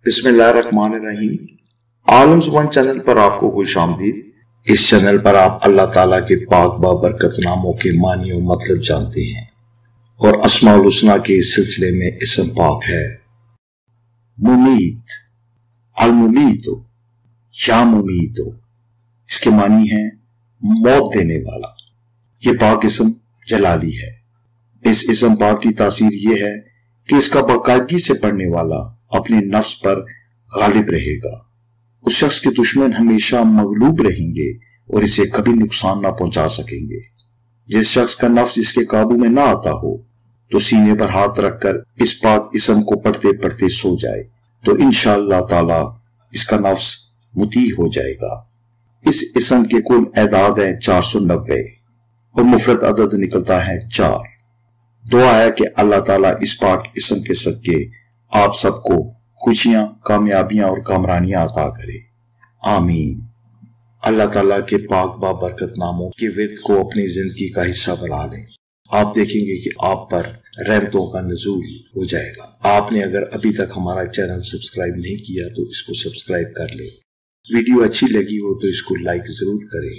बिस्मिल्लाहिर्रहमानिर्रहीम। आलम ज़ुबान चैनल पर आपको खुश आमदीद। इस चैनल पर आप अल्लाह ताला के पाक बाबरकत नामों के मानी और मतलब जानते हैं और अस्माउल हुस्ना के इस सिलसिले में इसम पाक है मुमीत, अल मुमीतो या मुमीतो। इसके मानी है मौत देने वाला। ये पाक इसम जलाली है। इस इसम पाक की तासीर ये है कि इसका बाकायदगी से पढ़ने वाला अपने नफ्स पर गालिब रहेगा। उस शख्स के दुश्मन हमेशा मगलूब रहेंगे और इसे कभी नुकसान ना पहुंचा सकेंगे। जिस शख्स का नफ्स इसके काबू में ना आता हो तो सीने पर हाथ रखकर इस पाक इसम को पढ़ते पढ़ते सो जाए तो इंशाअल्लाह ताला इसका नफ्स मुती हो जाएगा। इस इसम के कुल एदाद है 490 और मुफरद अदद निकलता है 4। दुआ है कि अल्लाह ताला इस पाक इसम के सदके आप सबको खुशियां, कामयाबियां और कामरानियां अता करे। आमीन। अल्लाह ताला के पाक बाबरकत नामों के विर्द को अपनी जिंदगी का हिस्सा बना लें। आप देखेंगे कि आप पर रहमतों का नुज़ूल हो जाएगा। आपने अगर अभी तक हमारा चैनल सब्सक्राइब नहीं किया तो इसको सब्सक्राइब कर ले। वीडियो अच्छी लगी हो तो इसको लाइक जरूर करें।